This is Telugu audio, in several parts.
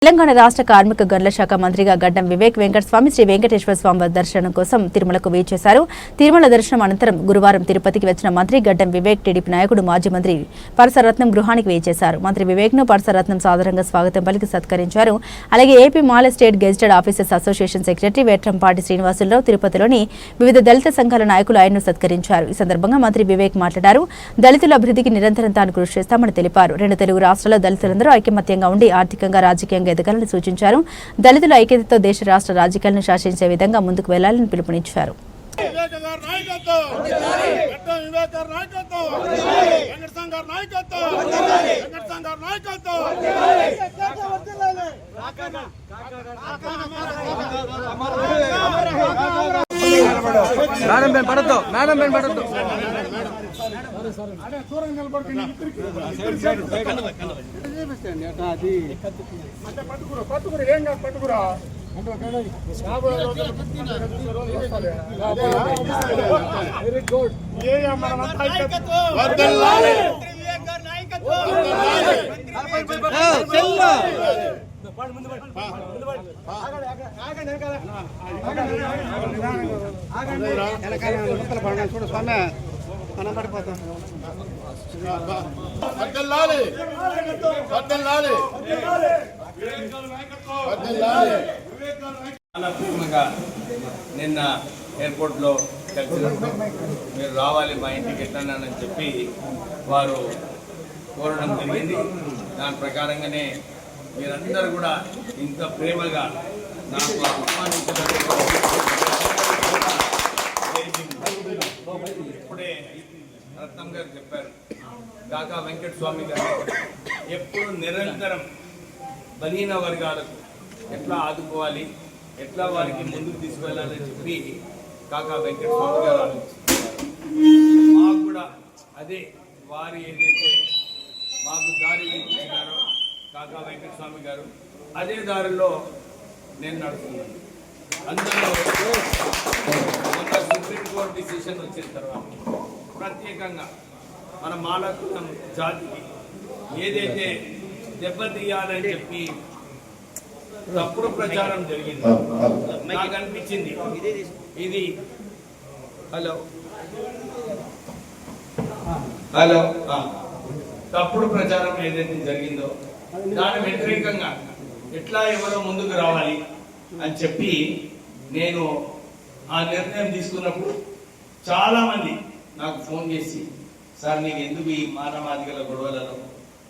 తెలంగాణ రాష్ట్ర కార్మిక గనుల శాఖ మంత్రిగా గడ్డం వివేక్ వెంకటస్వామి శ్రీ వెంకటేశ్వర స్వామి దర్శనం కోసం తిరుమలకు వేచేశారు. తిరుమల దర్శనం అనంతరం గురువారం తిరుపతికి వచ్చిన మంత్రి గడ్డం వివేక్ టీడీపీ నాయకుడు మాజీ మంత్రి పరసరత్నం గృహానికి వేచేశారు. మంత్రి వివేక్ ను పరసరత్నం సాదరంగా స్వాగతం పలికి సత్కరించారు. అలాగే ఏపీ మాల state gazetted officers association secretary వేట్రంపాటి Srinivasularao తిరుపతిలోని వివిధ దళిత సంఘాల నాయకులు ఆయన్ను సత్కరించారు. ఈ సందర్భంగా మంత్రి వివేక్ మాట్లాడారు. దళితుల అభివృద్ధికి నిరంతరం తాను కృషి చేస్తామని తెలిపారు. రెండు తెలుగు రాష్ట్రాల్లో దళితులందరూ ఐకమత్యంగా ఉండి ఆర్థికంగా రాజకీయంగా ఎదగాలని సూచించారు. దళితుల ఐక్యతతో దేశ రాష్ట్ర రాజకీయాలను శాసించే విధంగా ముందుకు వెళ్లాలని పిలుపునిచ్చారు. Very good. చూడు స్వామి మనం పడిపోతాం. నిన్న ఎయిర్పోర్ట్లో కలిసినప్పుడు మీరు రావాలి మా ఇంటికి ఎట్లన్నానని చెప్పి వారు కోరడం జరిగింది. దాని ప్రకారంగానే మీరందరూ కూడా ఇంత ప్రేమగా నాకు ఆహ్వానించడం ఇప్పుడే రత్నం గారు చెప్పారు. కాకా వెంకటస్వామి గారు ఎప్పుడు నిరంతరం బలహీన వర్గాలకు ఎట్లా ఆదుకోవాలి, ఎట్లా వారికి ముందుకు తీసుకువెళ్ళాలని చెప్పి కాకా వెంకటస్వామి గారు ఆలోచిస్తున్నారు. మాకు కూడా అదే వారు ఏదైతే మాకు దారి చూపించినారో కాకా వెంకటస్వామి గారు అదే దారిలో నేను నడుస్తున్నాను. అందులో ఒక సుప్రీంకోర్టు డిసిషన్ వచ్చిన తర్వాత ప్రత్యేకంగా మన మాలకులం జాతికి ఏదైతే దెబ్బతీయాలని చెప్పి తప్పుడు ప్రచారం జరిగింది, నాకు అనిపించింది ఇది హలో తప్పుడు ప్రచారం ఏదైతే జరిగిందో దాని వ్యతిరేకంగా ఎట్లా ఎవరో ముందుకు రావాలి అని చెప్పి నేను ఆ నిర్ణయం తీసుకున్నప్పుడు చాలా మంది నాకు ఫోన్ చేసి, సార్ నీకు ఎందుకు ఈ మానవాధికల గొడవలలో,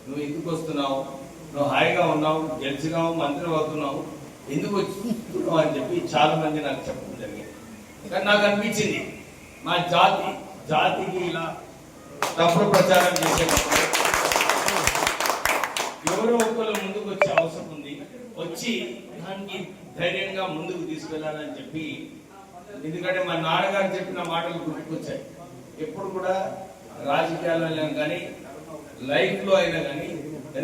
నువ్వు ఎందుకు వస్తున్నావు, నువ్వు హాయిగా ఉన్నావు, గెలిచినావు, మంత్రి అవుతున్నావు, ఎందుకు వస్తున్నావు అని చెప్పి చాలా మంది నాకు చెప్పడం జరిగింది. కానీ నాకు అనిపించింది మా జాతికి ఇలా తప్పుడు ప్రచారం చేసేటప్పుడు ఎవరో ఒకరు ముందుకు వచ్చే అవసరం ఉంది, వచ్చి దానికి ధైర్యంగా ముందుకు తీసుకెళ్లాలని చెప్పి. ఎందుకంటే మా నాన్నగారు చెప్పిన మాటలు గుర్తుకొచ్చాయి. ఎప్పుడు కూడా రాజకీయాల్లో కానీ లైఫ్లో అయినా కానీ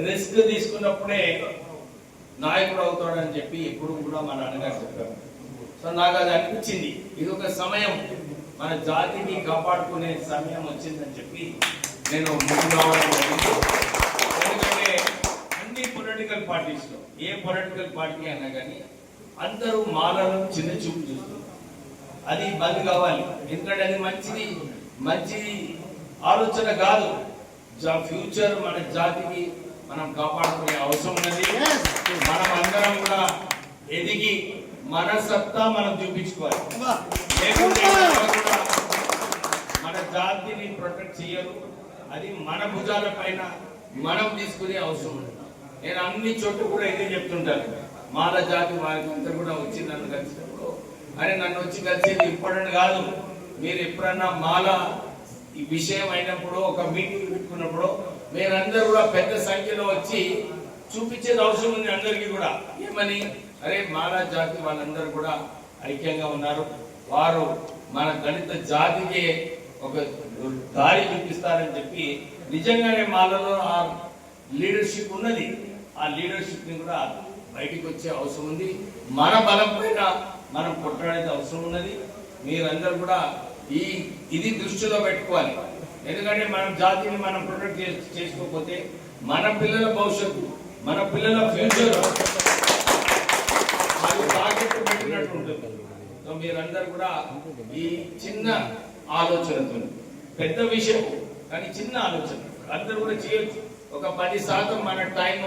రిస్క్ తీసుకున్నప్పుడే నాయకుడు అవుతాడని చెప్పి ఎప్పుడు కూడా మా నాన్నగారు చెప్పారు. సో నాకు అది అనిపించింది, ఇది ఒక సమయం, మన జాతిని కాపాడుకునే సమయం వచ్చిందని చెప్పి నేను ముందు రావడం జరిగింది. ఎందుకంటే అన్ని పొలిటికల్ పార్టీస్లో ఏ పొలిటికల్ పార్టీ అయినా కానీ అందరూ మాలను చిన్న చూపు చూస్తారు. అది బంద్ కావాలి. ఎందుకంటే అది మంచి ఆలోచన కాదు. ఫ్యూచర్ మన జాతికి మనం కాపాడుకునే అవసరం ఉన్నది. మనం అందరం కూడా ఎదిగి మన సత్తా మనం చూపించుకోవాలి. లేకుంటే మన జాతిని ప్రొటెక్ట్ చేయరు. అది మన భుజాల పైన మనం తీసుకునే అవసరం ఉంది. నేను అన్ని చోట్ల కూడా ఇదే చెప్తుంటాను. మాల జాతి వారికి అంతా కూడా వచ్చి నన్ను కలిసినప్పుడు, అని నన్ను వచ్చి కలిసేది ఇంపార్టెంట్ కాదు. మీరు ఎప్పుడన్నా మాల ఈ విషయం అయినప్పుడు ఒక మీటింగ్ పెట్టుకున్నప్పుడు మీరందరూ కూడా పెద్ద సంఖ్యలో వచ్చి చూపించేది అవసరం ఉంది అందరికీ కూడా. ఏమని, అరే మాలా జాతి వాళ్ళందరూ కూడా ఐక్యంగా ఉన్నారు, వారు మన దళిత జాతికి ఒక దారి చూపిస్తారని చెప్పి. నిజంగానే మాలలో ఆ లీడర్షిప్ ఉన్నది. ఆ లీడర్షిప్ ని కూడా బయటికి వచ్చే అవసరం ఉంది. మన బలం పైన మనం కొట్లాడేది అవసరం ఉన్నది. మీరందరూ కూడా ఇది దృష్టిలో పెట్టుకోవాలి. ఎందుకంటే మనం జాతిని మనం ప్రొటెక్ట్ చేసుకోకపోతే మన పిల్లల భవిష్యత్తు, మన పిల్లల ఫ్యూచర్ చేసినట్టు ఉంటుంది. సో మీరందరూ కూడా ఈ చిన్న ఆలోచనతో, పెద్ద విషయం కానీ చిన్న ఆలోచన అందరూ కూడా చేయొచ్చు. ఒక 10% మన టైం